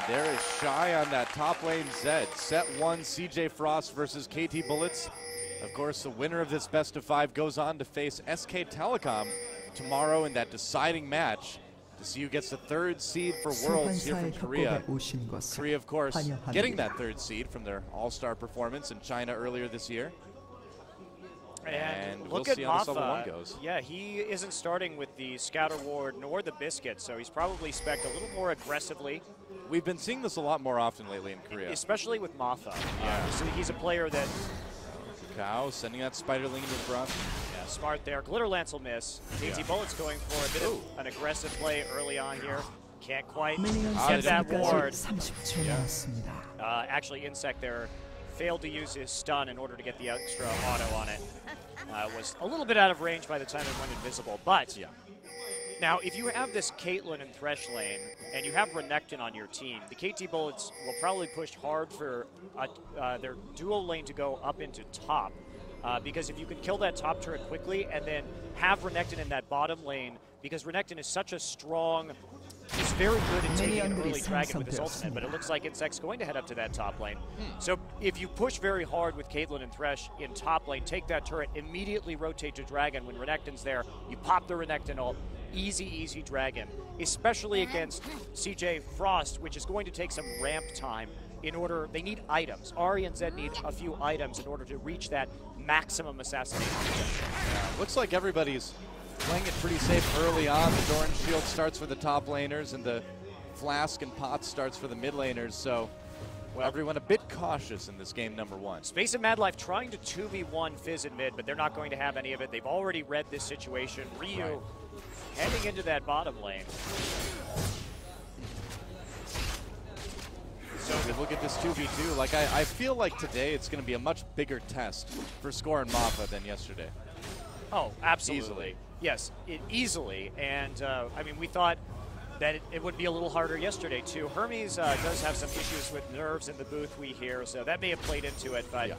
There is Shy on that top lane Zed. Set 1, CJ Frost versus KT Bullets. Of course, the winner of this best of 5 goes on to face SK Telecom tomorrow in that deciding match to see who gets the 3rd seed for Worlds here from Korea. Korea, of course, getting that 3rd seed from their all-star performance in China earlier this year. And we'll look at see how this level 1 Maffa. goes. Yeah, he isn't starting with the Scout Award nor the Biscuit, so he's probably spec'd a little more aggressively. We've been seeing this a lot more often lately in Korea. Especially with Maffa. Yeah. So he's a player that... Cow sending that Spiderling into front. Yeah, smart there. Glitter Lance will miss. KT Bullets going for a bit of an aggressive play early on here. Can't quite get that ward. Actually, Insect there failed to use his stun in order to get the extra auto on it. Was a little bit out of range by the time it went invisible, but now if you have this Caitlyn and Thresh lane and you have Renekton on your team, the KT Bullets will probably push hard for their dual lane to go up into top, because if you can kill that top turret quickly and then have Renekton in that bottom lane, because Renekton is such a strong, he's very good at taking an early dragon with his ultimate, but it looks like Insect's going to head up to that top lane. So if you push very hard with Caitlyn and Thresh in top lane, take that turret, immediately rotate to dragon. When Renekton's there, you pop the Renekton ult, easy dragon, especially against CJ Frost, which is going to take some ramp time in order, they need items. Ahri and Zed need a few items in order to reach that maximum assassination. Looks like everybody's playing it pretty safe early on. The Doran Shield starts for the top laners, and the Flask and Pot starts for the mid laners, so everyone a bit cautious in this game number 1. Space and Mad Life trying to 2v1 Fizz in mid, but they're not going to have any of it. They've already read this situation. Ryu heading into that bottom lane. So if you look at this 2v2, like I feel like today it's going to be a much bigger test for Score and Maffa than yesterday. Oh, absolutely. Easily. Yes, easily. And, I mean, we thought that it would be a little harder yesterday, too. Hermes does have some issues with nerves in the booth, we hear, so that may have played into it. But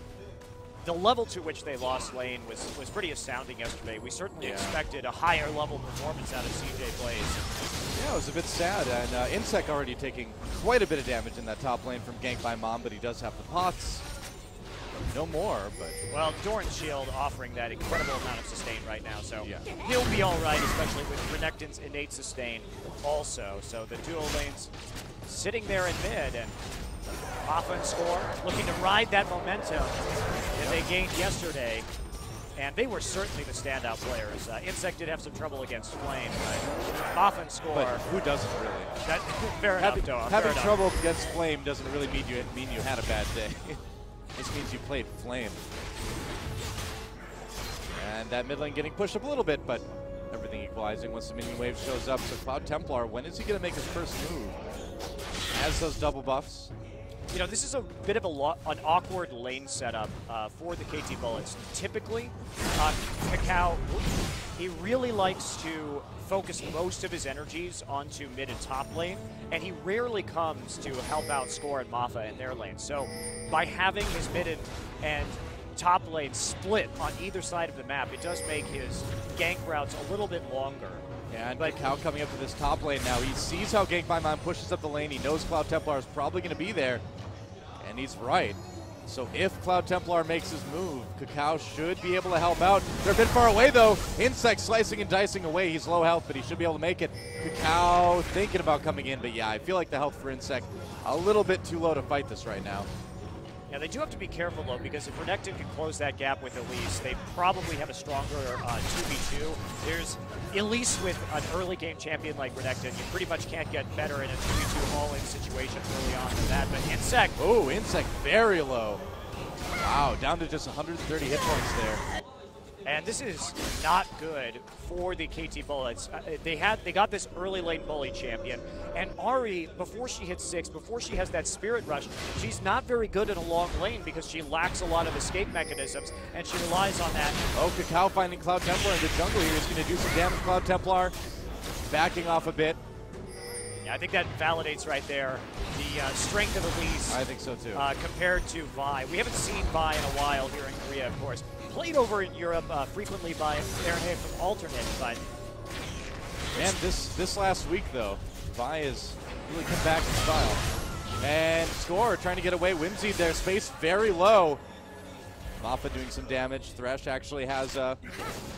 the level to which they lost lane was pretty astounding yesterday. We certainly expected a higher level performance out of CJ Blaze. Yeah, it was a bit sad. And Insect already taking quite a bit of damage in that top lane from Gank by Mom, but he does have the pots. No more, but... Well, Doran Shield offering that incredible amount of sustain right now, so he'll be all right, especially with Renekton's innate sustain also. So the dual lanes sitting there in mid, and Maffa and Score looking to ride that momentum that they gained yesterday. And they were certainly the standout players. Insect did have some trouble against Flame, but Maffa and Score... But who doesn't really? That, fair enough, Doa. Having trouble against Flame doesn't really mean you had a bad day. This means you played Flame. And that mid lane getting pushed up a little bit, but everything equalizing once the minion wave shows up. So Cloud Templar, when is he going to make his first move? Has those double buffs. You know, this is a bit of an awkward lane setup for the KT Bullets. Typically, Kakao, he really likes to focus most of his energies onto mid and top lane, and he rarely comes to help out Score and Maffa in their lane. So by having his mid and top lane split on either side of the map, it does make his gank routes a little bit longer. Yeah, and Kakao coming up to this top lane now. He sees how Gank by Mom pushes up the lane. He knows Cloud Templar is probably going to be there, and he's right. So if Cloud Templar makes his move, Kakao should be able to help out. They're a bit far away, though. Insect slicing and dicing away. He's low health, but he should be able to make it. Kakao thinking about coming in, but yeah, I feel like the health for Insect a little bit too low to fight this right now. Yeah, they do have to be careful, though, because if Renekton can close that gap with Elise, they probably have a stronger 2v2. There's, Elise with an early game champion like Renekton, you pretty much can't get better in a 2v2 all-in situation early on than that. But Insect... Oh, Insect very low. Wow, down to just 130 hit points there. And this is not good for the KT Bullets. They got this early lane bully champion, and Ahri, before she hits 6, before she has that Spirit Rush, she's not very good in a long lane because she lacks a lot of escape mechanisms, and she relies on that. Oh, Kakao finding Cloud Templar in the jungle here is going to do some damage. Cloud Templar backing off a bit. Yeah, I think that validates right there the strength of Elise. I think so too. Compared to Vi. We haven't seen Vi in a while here in Korea, of course. Played over in Europe frequently by Fahrenheit from Alternate, but... Man, this last week, though, Vi has really come back in style. And Score trying to get away. Whimsy there, space very low. Maffa doing some damage. Thresh actually has a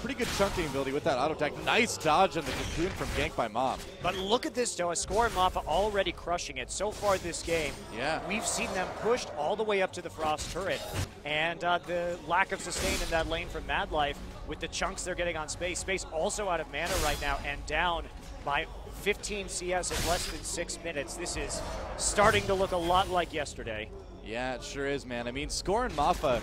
pretty good chunking ability with that auto attack. Nice dodge on the cocoon from Gank by Mom. But look at this, though. Score and Maffa already crushing it. So far this game, Yeah. we've seen them pushed all the way up to the Frost turret. And the lack of sustain in that lane from Mad Life with the chunks they're getting on Space. Space also out of mana right now and down by 15 CS in less than 6 minutes. This is starting to look a lot like yesterday. Yeah, it sure is, man. I mean, Score and Maffa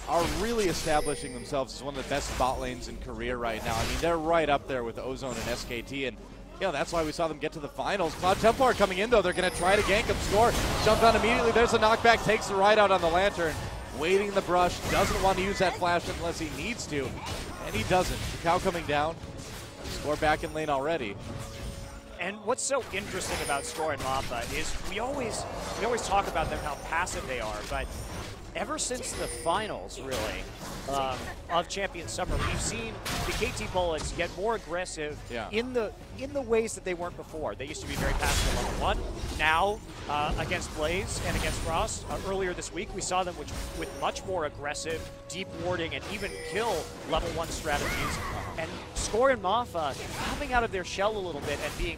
are really establishing themselves as one of the best bot lanes in Korea right now. I mean, they're right up there with Ozone and SKT, and that's why we saw them get to the finals. Cloud Templar coming in, though. They're going to try to gank him. Score jump down immediately. There's a knockback, takes the ride out on the Lantern. Waiting in the brush, doesn't want to use that flash unless he needs to, and he doesn't. Kakao coming down. Score back in lane already. And what's so interesting about Score and Maffa is we always talk about them, how passive they are, but ever since the finals, really, of Champion Summer, we've seen the KT Bullets get more aggressive in the ways that they weren't before. They used to be very passive at level 1. Now, against Blaze and against Frost, earlier this week, we saw them with much more aggressive, deep warding, and even kill level 1 strategies. And Score and Maffa coming out of their shell a little bit and being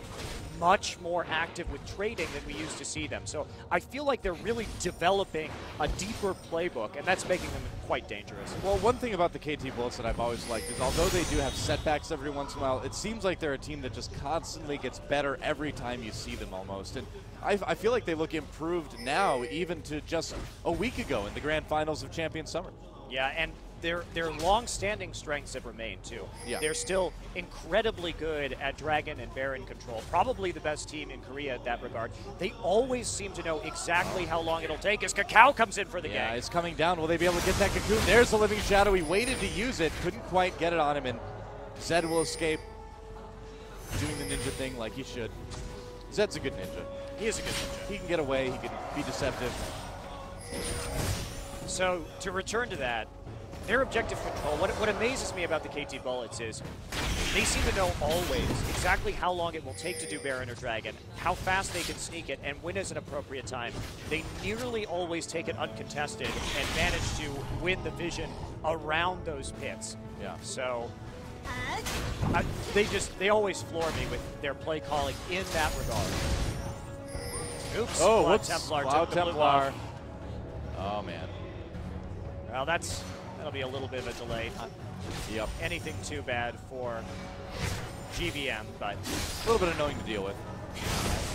much more active with trading than we used to see them. So I feel like they're really developing a deeper playbook, and that's making them quite dangerous. Well, one thing about the KT Bullets that I've always liked is although they do have setbacks every once in a while, it seems like they're a team that just constantly gets better every time you see them almost. And I feel like they look improved now, even to just a week ago in the grand finals of Champion Summer. Yeah, and their long-standing strengths have remained, too. Yeah. They're still incredibly good at Dragon and Baron control, probably the best team in Korea in that regard. They always seem to know exactly how long it'll take as Kakao comes in for the game. Yeah, he's coming down. Will they be able to get that cocoon? There's the Living Shadow. He waited to use it, couldn't quite get it on him, and Zed will escape, doing the ninja thing like he should. Zed's a good ninja. He is a good ninja. He can get away, he can be deceptive. So, to return to that, their objective control, what amazes me about the KT Bullets is they seem to know always exactly how long it will take to do Baron or Dragon, how fast they can sneak it, and when is an appropriate time. They nearly always take it uncontested and manage to win the vision around those pits. Yeah. So they always floor me with their play calling in that regard. Oops. Oh, Cloud whoops. Templar Cloud took the blue Templar. buff. Oh, man. Well, that'll be a little bit of a delay. Not Yep. anything too bad for GVM, but A little bit annoying to deal with.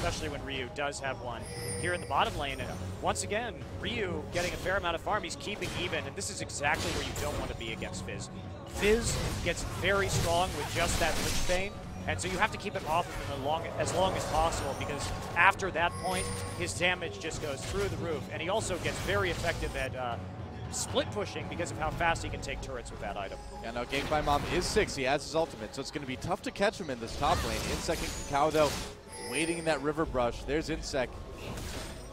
especially when Ryu does have one here in the bottom lane. And once again, Ryu getting a fair amount of farm. He's keeping even, and this is exactly where you don't want to be against Fizz. Fizz gets very strong with just that Lich Bane, and so you have to keep it off of him as long as possible, because after that point, his damage just goes through the roof, and he also gets very effective at split pushing because of how fast he can take turrets with that item. Yeah, now Gank by Mom is 6. He has his ultimate, so it's going to be tough to catch him in this top lane. Insec and Kakao, though, waiting in that river brush. There's Insec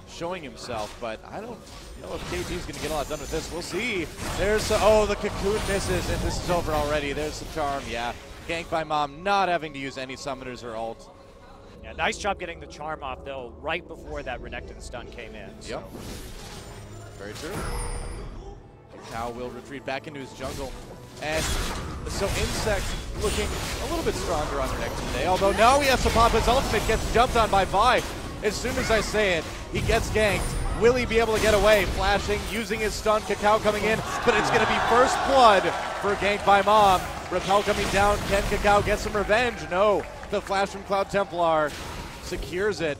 showing himself, but I don't know if KT's going to get a lot done with this. We'll see. There's, the cocoon misses, and this is over already. There's the charm, yeah. Gank by Mom not having to use any summoners or ult. Yeah, nice job getting the charm off, though, right before that Renekton stun came in. So. Yep. Very true. Kakao will retreat back into his jungle. And so Insect looking a little bit stronger on Renekton today, although now he has to pop his ultimate, gets jumped on by Vi. As soon as I say it, he gets ganked. Will he be able to get away? Flashing, using his stun, Kakao coming in, but it's going to be first blood for Gank by Mom. Repel coming down, can Kakao get some revenge? No, the flash from Cloud Templar secures it.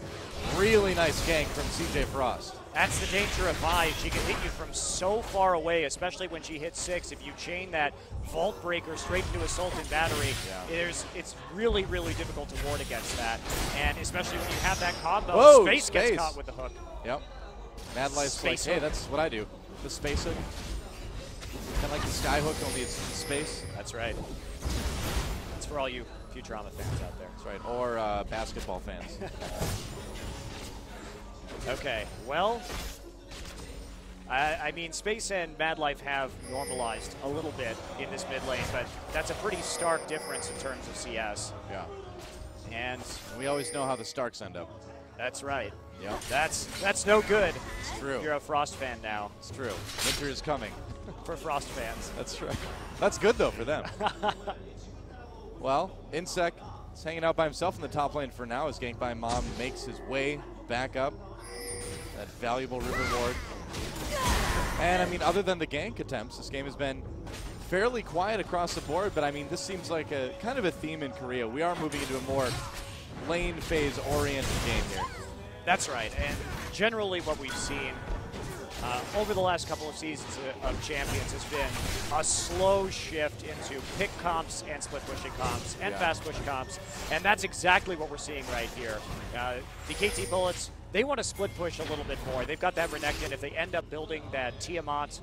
Really nice gank from CJ Frost. That's the danger of Vi. She can hit you from so far away, especially when she hits 6. If you chain that Vault Breaker straight into Assault and Battery, it's really, really difficult to ward against that. And especially when you have that combo, Whoa, Space gets caught with the hook. Yep. Mad Life's like, hey, that's what I do. The space hook. Kind of like the sky hook, only it's in space. That's right. That's for all you Futurama fans out there. That's right. Or basketball fans. Okay, well, I mean, Space and Mad Life have normalized a little bit in this mid lane, but that's a pretty stark difference in terms of CS. Yeah. And we always know how the Starks end up. That's right. Yep. That's no good. It's true. You're a Frost fan now. It's true. Winter is coming. For Frost fans. That's right. That's good, though, for them. Well, Insec is hanging out by himself in the top lane for now as Gank by Mom makes his way back up. That valuable River Ward. And, I mean, other than the gank attempts, this game has been fairly quiet across the board, but, I mean, this seems like a kind of a theme in Korea. We are moving into a more lane phase-oriented game here. That's right, and generally what we've seen over the last couple of seasons of Champions has been a slow shift into pick comps and split pushing comps and fast push comps, and that's exactly what we're seeing right here. The KT Bullets, they want to split push a little bit more. They've got that Renekton. If they end up building that Tiamat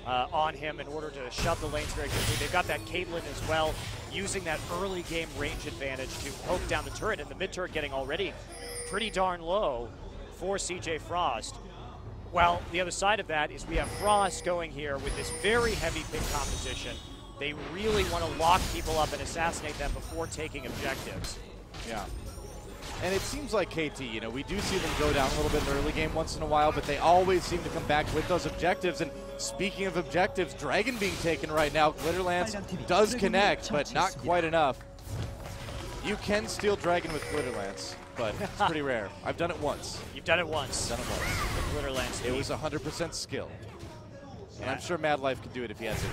on him in order to shove the lanes very quickly, they've got that Caitlyn as well, using that early game range advantage to poke down the turret, and the mid turret getting already pretty darn low for CJ Frost. Well, the other side of that is we have Frost going here with this very heavy pick composition. They really want to lock people up and assassinate them before taking objectives. Yeah. And it seems like KT, you know, we do see them go down a little bit in the early game once in a while, but they always seem to come back with those objectives. And speaking of objectives, Dragon being taken right now, Glitterlance does connect, but not quite enough. You can steal Dragon with Glitterlance, but it's pretty rare. I've done it once. You've done it once. Done it once. With Glitterlance. It was 100% skill. And I'm sure Mad Life could do it if he has it.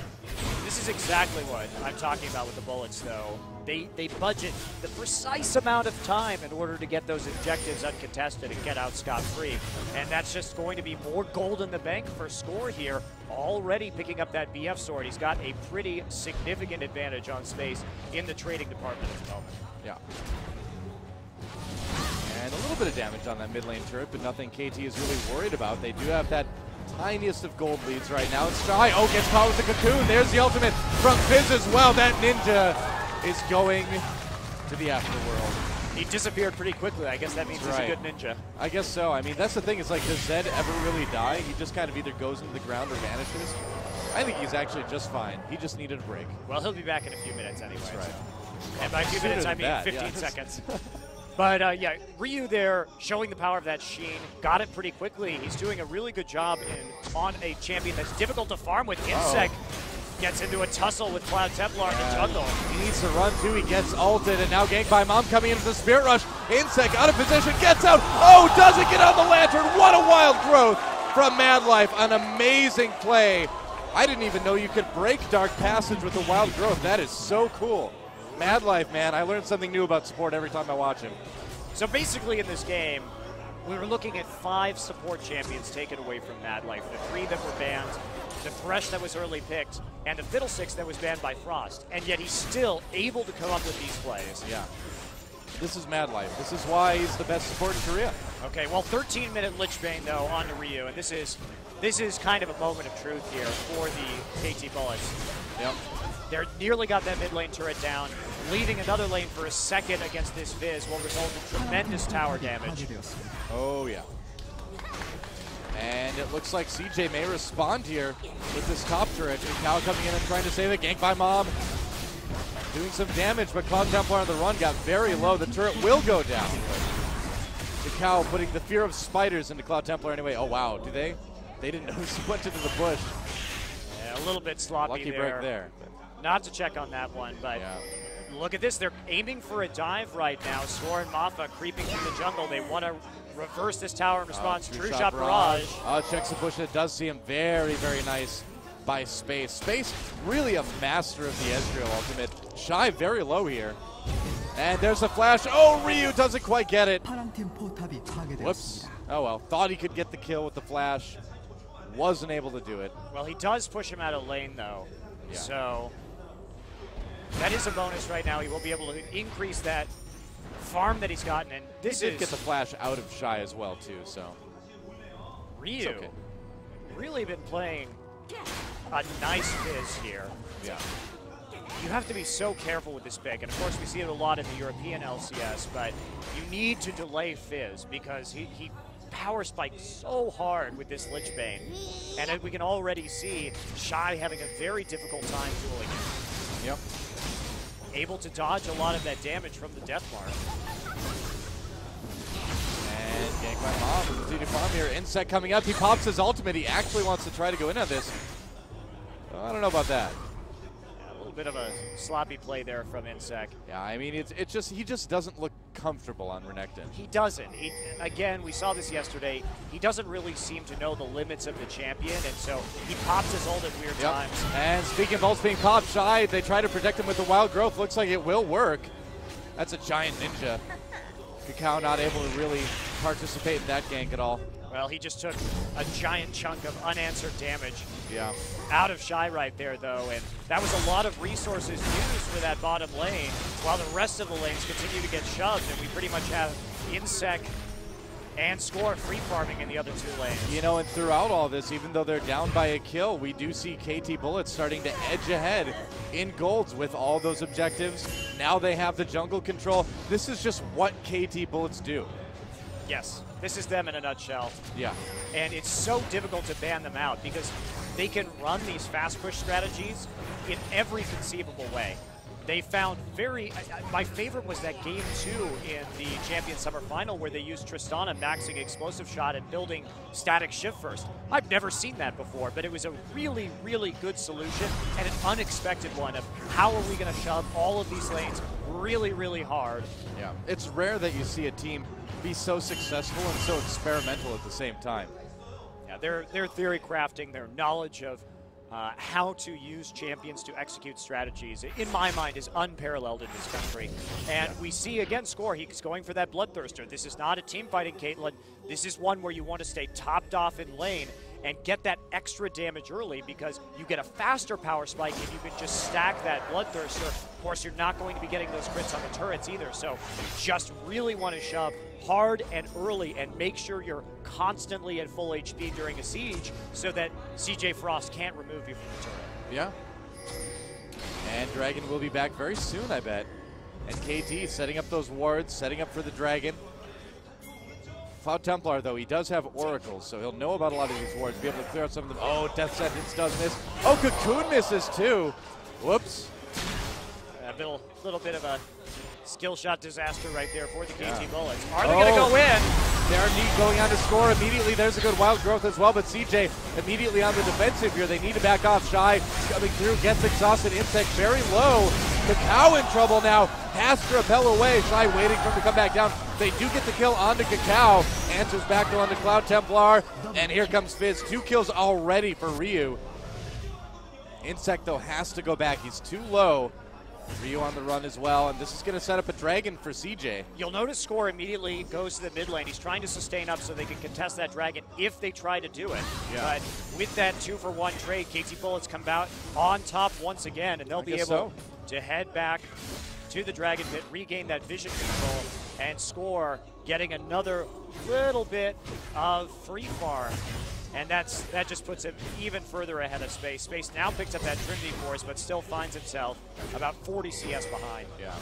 This is exactly what I'm talking about with the Bullets, though. They budget the precise amount of time in order to get those objectives uncontested and get out scot-free. And that's just going to be more gold in the bank for Score here. Already picking up that BF sword. He's got a pretty significant advantage on space in the trading department at the moment. Yeah. And a little bit of damage on that mid lane turret, but nothing KT is really worried about. They do have that tiniest of gold leads right now. It's Shy. Oh, gets caught with the cocoon. There's the ultimate from Fizz as well. That ninja is going to the afterworld. He disappeared pretty quickly. I guess that means he's a good ninja. I guess so. I mean, that's the thing. Is like, does Zed ever really die? He just kind of either goes into the ground or vanishes. I think he's actually just fine. He just needed a break. Well, he'll be back in a few minutes anyway. That's right. So. And by a few minutes, I mean 15 seconds. But yeah, Ryu there showing the power of that Sheen. Got it pretty quickly. He's doing a really good job on a champion that's difficult to farm with. Insec gets into a tussle with Cloud Templar in the jungle. He needs to run too. He gets ulted, and now Gank by Mom coming into the Spirit Rush. Insec out of position, gets out. Oh, doesn't get on the Lantern. What a wild growth from Mad Life. An amazing play. I didn't even know you could break Dark Passage with a wild growth. That is so cool. Mad Life, man. I learn something new about support every time I watch him. So basically in this game, we were looking at 5 support champions taken away from Mad Life. The 3 that were banned, the Thresh that was early picked, and the Fiddlesticks that was banned by Frost. And yet he's still able to come up with these plays. Yeah. This is Mad Life. This is why he's the best support in Korea. Okay, well, 13-minute Lichbane, though, on to Ryu. And this is kind of a moment of truth here for the KT Bullets. Yep. They're nearly got that mid lane turret down. Leaving another lane for a second against this Fizz will result in tremendous tower damage. Oh, yeah. And it looks like CJ may respond here with this top turret. Cal coming in and trying to save it. Gank by Mom. Doing some damage, but Cloud Templar on the run got very low. The turret will go down. Cal putting the fear of spiders into Cloud Templar anyway. Oh, wow. Do they? They didn't notice he went into the bush. Yeah, a little bit sloppy Lucky there. break there. Not to check on that one, but look at this. They're aiming for a dive right now. Score and Mafa creeping through the jungle. They want to reverse this tower in response. True shot barrage. Checks the push, and it does see him. Very, very nice by Space. Space really a master of the Ezreal ultimate. Shy very low here. And there's the flash. Oh, Ryu doesn't quite get it. Whoops. Oh well. Thought he could get the kill with the flash. Wasn't able to do it. Well, he does push him out of lane, though. Yeah. So that is a bonus right now. He will be able to increase that farm that he's gotten. And this he did get the flash out of Shy as well, too. So Ryu really been playing a nice Fizz here. Yeah. You have to be so careful with this pick, and of course we see it a lot in the European LCS, but you need to delay Fizz because he power spiked so hard with this Lichbane, and we can already see Shy having a very difficult time dueling him. Yep. Able to dodge a lot of that damage from the Deathmark. And Gank by Mom from Zuni Farm here. Insect coming up. He pops his ultimate. He actually wants to try to go in on this. I don't know about that. Yeah, a little bit of a sloppy play there from Insect. Yeah, I mean, it's just he just doesn't look comfortable on Renekton. He doesn't. Again, we saw this yesterday. He doesn't really seem to know the limits of the champion, and so he pops his ult at weird times. And speaking of ults being popped, Shy, they try to protect him with the wild growth. Looks like it will work. That's a giant ninja. Kakao not able to really participate in that gank at all. Well, he just took a giant chunk of unanswered damage out of Shy right there, though, and that was a lot of resources used for that bottom lane, while the rest of the lanes continue to get shoved, and we pretty much have Insect and Score free farming in the other two lanes. You know, and throughout all this, even though they're down by a kill, we do see KT Bullets starting to edge ahead in golds with all those objectives. Now they have the jungle control. This is just what KT Bullets do. Yes, this is them in a nutshell. Yeah. And it's so difficult to ban them out because they can run these fast push strategies in every conceivable way. They found my favorite was that game 2 in the Champion Summer Final where they used Tristana maxing Explosive Shot and building Static Shift first. I've never seen that before, but it was a really, really good solution and an unexpected one of how are we going to shove all of these lanes really, really hard. Yeah, it's rare that you see a team be so successful and so experimental at the same time. Yeah, their theory crafting, their knowledge of how to use champions to execute strategies, in my mind, is unparalleled in this country. And we see, again, Score, he's going for that Bloodthirster. This is not a team fighting Caitlyn. This is one where you want to stay topped off in lane and get that extra damage early because you get a faster power spike if you can just stack that Bloodthirster. Of course, you're not going to be getting those crits on the turrets either, so just really want to shove hard and early and make sure you're constantly at full HP during a siege so that CJ Frost can't remove you from the turret. Yeah. And Dragon will be back very soon, I bet. And KT setting up those wards, setting up for the Dragon. Cloud Templar, though, he does have oracles, so he'll know about a lot of these wards, be able to clear out some of them. Oh, Death Sentence does miss. Oh, Cocoon misses, too. Whoops. A little bit of a skill shot disaster right there for the KT Bullets. Are they going to go in? They're neat going on to Score immediately. There's a good wild growth as well, but CJ immediately on the defensive here. They need to back off. Shy coming through, gets exhausted. Insect very low. Kakao in trouble now. Has to repel away. Shy waiting for him to come back down. They do get the kill onto Kakao. Answers back though onto Cloud Templar. And here comes Fizz. 2 kills already for Ryu. Insect, though, has to go back. He's too low. Ryu on the run as well, and this is going to set up a Dragon for CJ. You'll notice Score immediately goes to the mid lane. He's trying to sustain up so they can contest that Dragon if they try to do it. Yeah. But with that 2-for-1 trade, KT Bullets come out on top once again, and they'll be able to head back to the Dragon pit, regain that vision control, and Score getting another little bit of free farm. And that just puts him even further ahead of Space. Space now picks up that Trinity Force, but still finds himself about 40 CS behind. Yeah.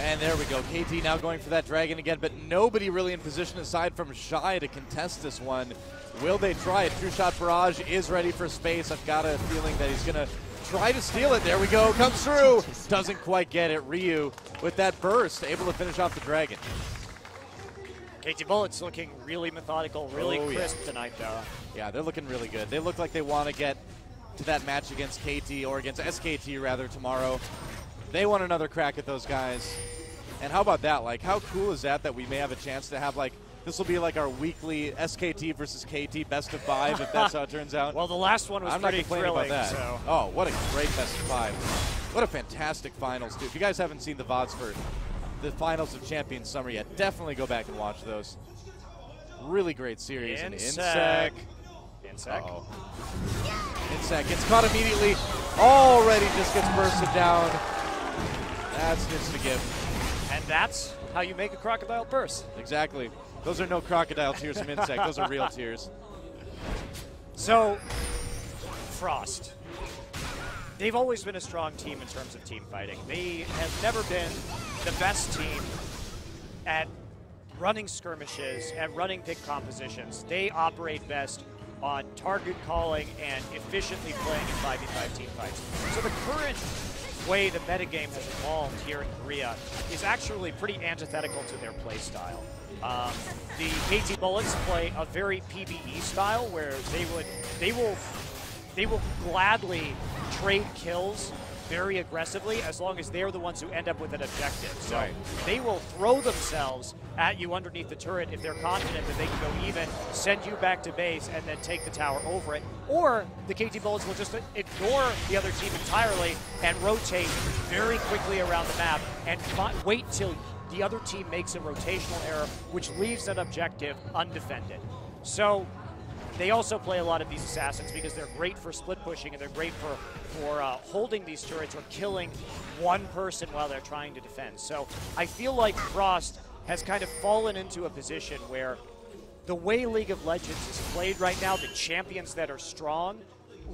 And there we go. KT now going for that Dragon again, but nobody really in position aside from Shy to contest this one. Will they try it? True Shot Barrage is ready for Space. I've got a feeling that he's going to try to steal it. There we go. Comes through. Doesn't quite get it. Ryu with that burst, able to finish off the Dragon. KT Bullets looking really methodical, really crisp tonight, though. Yeah, they're looking really good. They look like they want to get to that match against KT, or against SKT, rather, tomorrow. They want another crack at those guys. And how about that? Like, how cool is that we may have a chance to have, like, this will be like our weekly SKT versus KT best of 5, if that's how it turns out. Well, the last one was pretty thrilling. About that. So. Oh, what a great best of 5. What a fantastic finals, too. If you guys haven't seen the VODs for the finals of Champions Summer yet, definitely go back and watch those. Really great series. Insect. Uh-oh. Insect gets caught immediately. Already just gets bursted down. That's just a gift. And that's how you make a crocodile burst. Exactly. Those are no crocodile tears from Insect. Those are real tears. So, Frost. They've always been a strong team in terms of team fighting. They have never been the best team at running skirmishes, at running pick compositions. They operate best on target calling and efficiently playing in 5v5 team fights. So the current way the metagame has evolved here in Korea is actually pretty antithetical to their play style. The KT Bullets play a very PvE style where they will gladly trade kills very aggressively as long as they're the ones who end up with an objective. So right. They will throw themselves at you underneath the turret if they're confident that they can go even, send you back to base, and then take the tower over it. Or the KT Bullets will just ignore the other team entirely and rotate very quickly around the map and wait till the other team makes a rotational error, which leaves that objective undefended. So they also play a lot of these assassins because they're great for split pushing and they're great for holding these turrets or killing one person while they're trying to defend. So I feel like Frost has kind of fallen into a position where the way League of Legends is played right now, the champions that are strong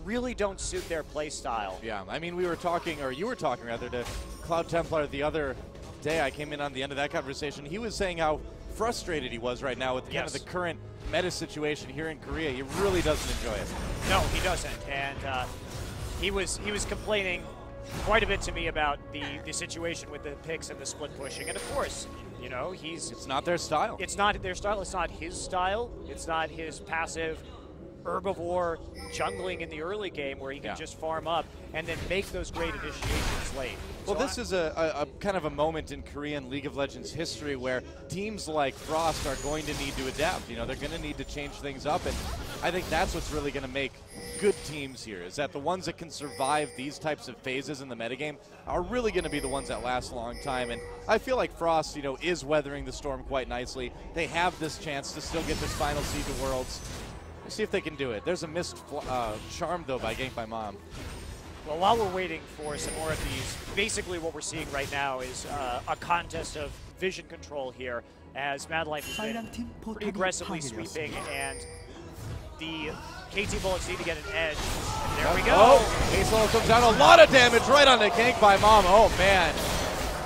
really don't suit their play style. Yeah, I mean, we were talking, or you were talking rather, to Cloud Templar the other day. I came in on the end of that conversation. He was saying how frustrated he was right now with kind of the current meta situation here in Korea. He really doesn't enjoy it. No, he doesn't. And he was complaining quite a bit to me about the situation with the picks and the split pushing. And of course, you know, it's not their style. It's not their style. It's not his style. It's not his passive herbivore jungling in the early game where he can just farm up and then make those great initiations late. Well, this is a kind of a moment in Korean League of Legends history where teams like Frost are going to need to adapt. You know, they're going to need to change things up, and I think that's what's really going to make good teams here, is that the ones that can survive these types of phases in the metagame are really going to be the ones that last a long time. And I feel like Frost, you know, is weathering the storm quite nicely. They have this chance to still get this final seed to Worlds. We'll see if they can do it. There's a missed charm, though, by Gank by Mom. Well, while we're waiting for some more of these, basically what we're seeing right now is a contest of vision control here, as Madlife has been pretty aggressively sweeping, and the KT Bullets need to get an edge. And there we go. Oh, K-Solo comes down. A lot of damage right on the Gank by Mom. Oh, man.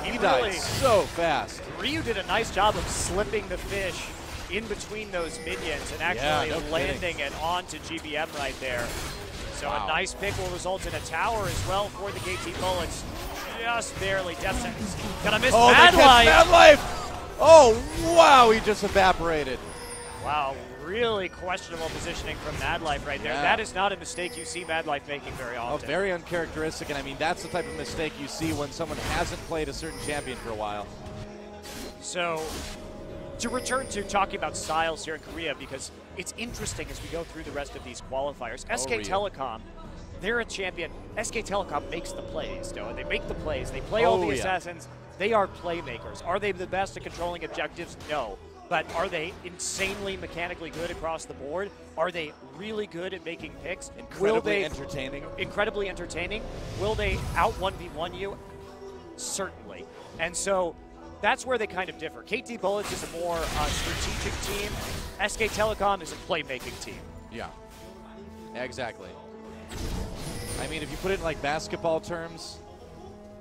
He died so fast. Ryu did a nice job of slipping the fish in between those minions and actually landing it onto GBM right there. So a nice pick will result in a tower as well for the KT Bullets. Just barely. Death Sentence gonna miss Madlife. Madlife! Oh, wow, he just evaporated. Wow, really questionable positioning from Madlife right there. That is not a mistake you see Madlife making very often. Oh, very uncharacteristic, and I mean, that's the type of mistake you see when someone hasn't played a certain champion for a while. So, to return to talking about styles here in Korea, because it's interesting as we go through the rest of these qualifiers. SK Telecom, they're a champion. SK Telecom makes the plays, though. They make the plays. They play all the assassins. They are playmakers. Are they the best at controlling objectives? No. But are they insanely mechanically good across the board? Are they really good at making picks? Incredibly entertaining. Incredibly entertaining. Will they out 1v1 you? Certainly. And so that's where they kind of differ. KT Bullets is a more strategic team. SK Telecom is a playmaking team. Yeah, exactly. I mean, if you put it in like basketball terms,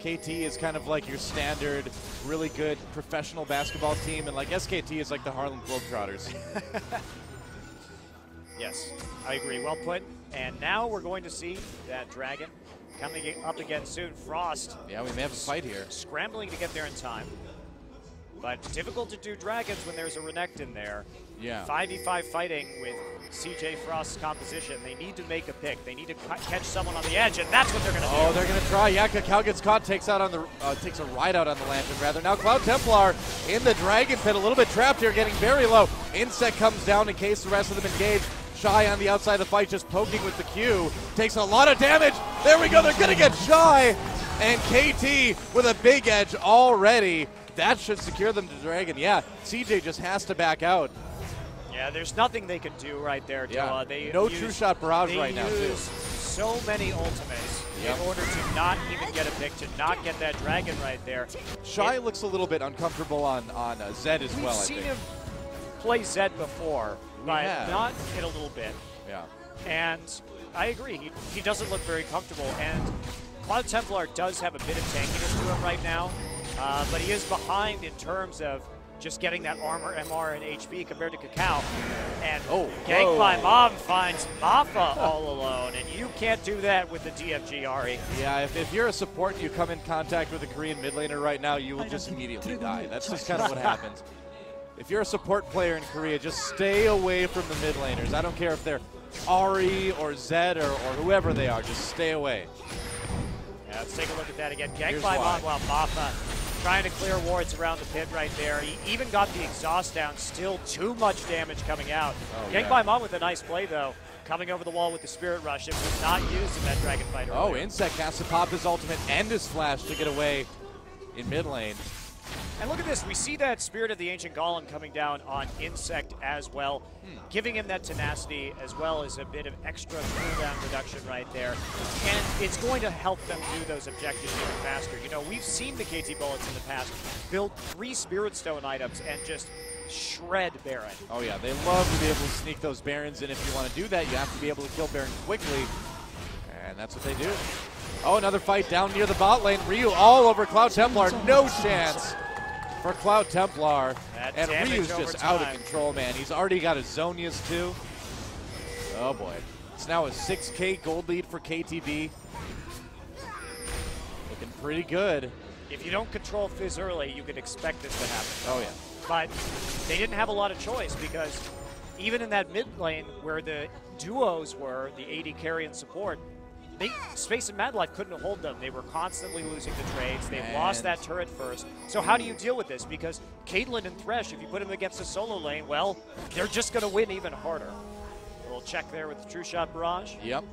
KT is kind of like your standard, really good professional basketball team, and like SKT is like the Harlem Globetrotters. Yes, I agree. Well put. And now we're going to see that Dragon coming up again soon. Frost. Yeah, we may have a fight here. Scrambling to get there in time. But difficult to do Dragons when there's a Renekton there. Yeah. 5v5 fighting with CJ Frost's composition. They need to make a pick. They need to catch someone on the edge, and that's what they're going to do. Oh, they're going to try. Yeah, Kakao gets caught, takes a ride out on the Lantern, rather. Now Cloud Templar in the Dragon Pit, a little bit trapped here, getting very low. Insect comes down in case the rest of them engage. Shy on the outside of the fight, just poking with the Q. Takes a lot of damage. There we go. They're going to get Shy. And KT with a big edge already. That should secure them to Dragon. Yeah, CJ just has to back out. Yeah, there's nothing they can do right there, Toa. No true shot barrage right now, too. They use so many ultimates in order to not even get a pick, to not get that Dragon right there. Shy looks a little bit uncomfortable on Zed as well, I think. We've seen him play Zed before, but not hit a little bit. Yeah. And I agree, he doesn't look very comfortable. And Cloud Templar does have a bit of tankiness to him right now. But he is behind in terms of just getting that armor, MR, and HP compared to Kakao. And Gank by Mom finds Mafa all alone, and you can't do that with the DFG Ahri. Yeah, if you're a support and you come in contact with a Korean mid laner right now, you will just immediately die. That's just kind of what happens. if you're a support player in Korea, just stay away from the mid laners. I don't care if they're Ari or Zed or whoever they are, just stay away. Yeah, let's take a look at that again. Gank Here's by why. Mon while Mappa trying to clear wards around the pit right there. He even got the exhaust down, still too much damage coming out. Oh, Gank yeah. by Mon with a nice play though. Coming over the wall with the Spirit Rush. It was not used in that Dragon Fight Oh, earlier. Insect has to pop his ultimate and his flash to get away in mid lane. And look at this. We see that Spirit of the Ancient Golem coming down on Insect as well, giving him that tenacity as well as a bit of extra cooldown reduction right there. And it's going to help them do those objectives even faster. You know, we've seen the KT Bullets in the past build 3 Spirit Stone items and just shred Baron. Oh yeah, they love to be able to sneak those Barons in. If you want to do that, you have to be able to kill Baron quickly, and that's what they do. Oh, another fight down near the bot lane. Ryu all over Cloud Templar, no chance for Cloud Templar. That And damage Ryu's over just out of time. control, man. He's already got his Zonias too. Oh boy. It's now a 6K gold lead for KTB. Looking pretty good. If you don't control Fizz early, you can expect this to happen. Oh yeah. But they didn't have a lot of choice because even in that mid lane where the duos were, the AD carry and support, Space and Mad Life couldn't hold them. They were constantly losing the trades. They lost that turret first. So how do you deal with this? Because Caitlyn and Thresh, if you put them against a solo lane, well, they're just going to win even harder. A little check there with the True Shot Barrage. Yep.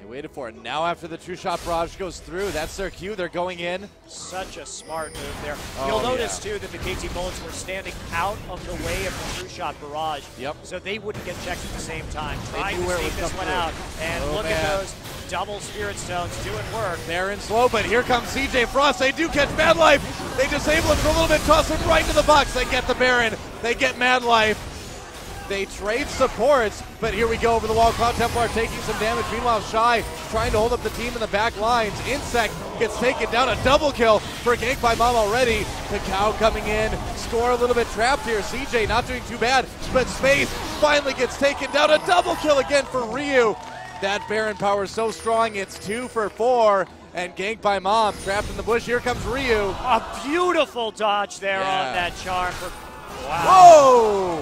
They waited for it. Now after the True Shot Barrage goes through, that's their cue. They're going in. Such a smart move there. Oh, You'll notice, yeah. too, that the KT Bullets were standing out of the way of the True Shot Barrage. Yep. So they wouldn't get checked at the same time. Trying knew to where it sneak would this come one through. out. And Oh, look man. at those double Spirit Stones doing work. They're in slow, but here comes CJ Frost. They do catch Mad Life. They disable him for a little bit, toss him right into the box. They get the Baron. They get Mad Life. They trade supports, but here we go over the wall. Cloud Templar taking some damage. Meanwhile, Shy trying to hold up the team in the back lines. Insect gets taken down. A double kill for Gank by Mom already. Kakao coming in. Score a little bit trapped here. CJ not doing too bad, but Space finally gets taken down. A double kill again for Ryu. That Baron power is so strong. It's 2 for 4. And Gank by Mom trapped in the bush. Here comes Ryu. A beautiful dodge there Yeah. on that charm. Wow.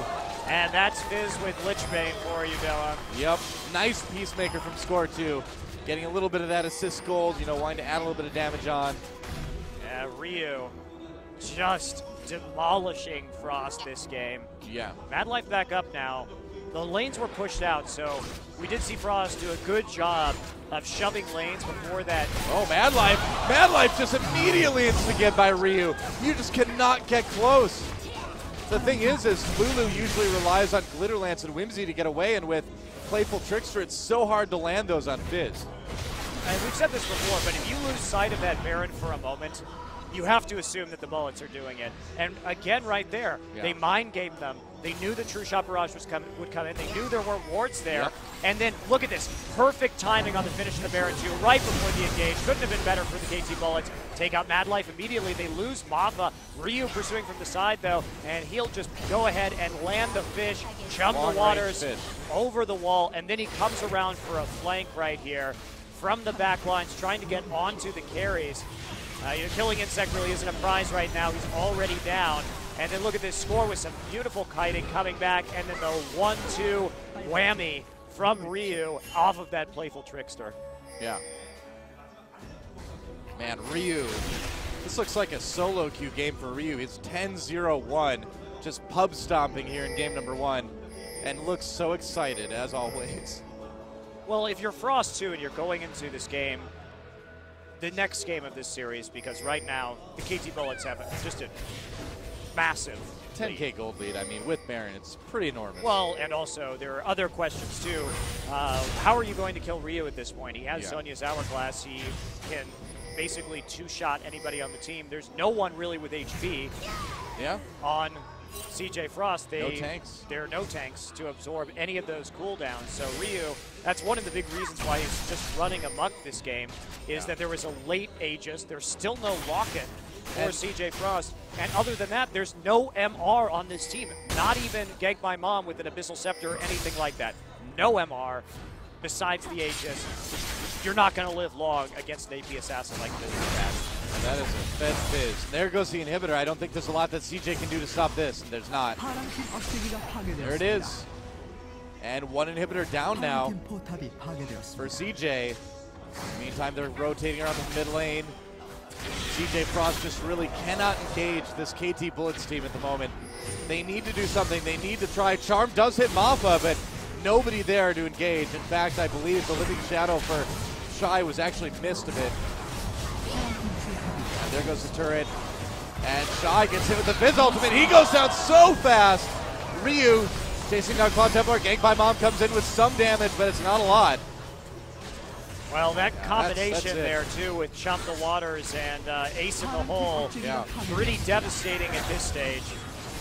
Whoa! And that's Fizz with Lichbane for you, Dylan. Yep, nice Peacemaker from Score 2. Getting a little bit of that assist gold, you know, wanting to add a little bit of damage on. Yeah, Ryu just demolishing Frost this game. Yeah. Mad Life back up now. The lanes were pushed out, so we did see Frost do a good job of shoving lanes before that. Oh, Mad Life. Mad Life just immediately instigated by Ryu. You just cannot get close. The thing is Lulu usually relies on Glitter Lance and Whimsy to get away, and with Playful Trickster, it's so hard to land those on Fizz. And we've said this before, but if you lose sight of that Baron for a moment, you have to assume that the Bullets are doing it. And again, right there, Yeah. they mind gamed them. They knew the True Shot Barrage would come in. They knew there were wards there. Yep. And then look at this. Perfect timing on the finish of the Baron 2, right before the engage. Couldn't have been better for the KT Bullets. Take out Mad Life immediately. They lose Mappa. Ryu pursuing from the side, though, and he'll just go ahead and land the fish, jump Long the waters range fish. over the wall, and then he comes around for a flank right here from the back lines, trying to get onto the carries. Killing Insect really isn't a prize right now. He's already down. And then look at this Score with some beautiful kiting coming back, and then the 1-2 whammy from Ryu off of that Playful Trickster. Yeah. Man, Ryu. This looks like a solo queue game for Ryu. It's 10-0-1, just pub stomping here in game number 1, and looks so excited as always. Well, if you're Frost too and you're going into this game, the next game of this series, because right now the KT Bullets have just a massive 10K gold lead. I mean, with Baron, it's pretty enormous. Well, and also there are other questions too. How are you going to kill Ryu at this point? He has Sonya's Hourglass. He can basically two-shot anybody on the team. There's no one really with HP Yeah. on CJ Frost. No tanks. There are no tanks to absorb any of those cooldowns. So Ryu, that's one of the big reasons why he's just running amok this game, is that there was a late Aegis. There's still no lock-in for CJ Frost. And other than that, there's no MR on this team. Not even Gank by Mom with an Abyssal Scepter or anything like that. No MR besides the Aegis. You're not going to live long against an AP assassin like this. And that is a fed fizz. There goes the inhibitor. I don't think there's a lot that CJ can do to stop this, and there's not. There it is. And one inhibitor down now for CJ. Meantime, they're rotating around the mid lane. CJ Frost just really cannot engage this KT Bullets team at the moment. They need to do something. They need to try. Charm does hit Mappa, but nobody there to engage. In fact, I believe the Living Shadow for Shy was actually missed a bit. And there goes the turret. And Shy gets hit with the Fizz ultimate. He goes down so fast. Ryu chasing down Cloud Templar. Gank by Mom comes in with some damage, but it's not a lot. Well, that combination that's there, too, with Chump the Waters and Ace in the Hole, pretty devastating at this stage.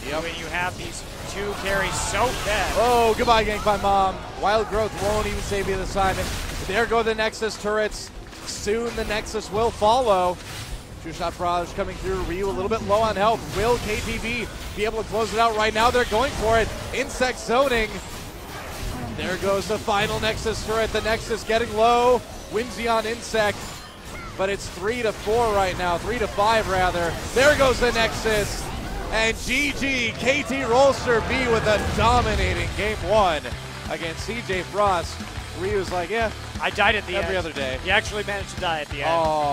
Yep. When you have these two carries so fed. Oh, goodbye, Gank by Mom. Wild Growth won't even save you this time. And there go the Nexus turrets. Soon the Nexus will follow. Two-shot barrage coming through. Ryu a little bit low on health. Will KTB be able to close it out right now? They're going for it. Insect zoning. There goes the final Nexus turret. The Nexus getting low. Whimsy on Insect. But it's 3-4 right now. 3-5 rather. There goes the Nexus. And GG, KT Rolster B with a dominating game 1 against CJ Frost. Ryu's like, yeah. I died at the end. Every other day. He actually managed to die at the end. Oh.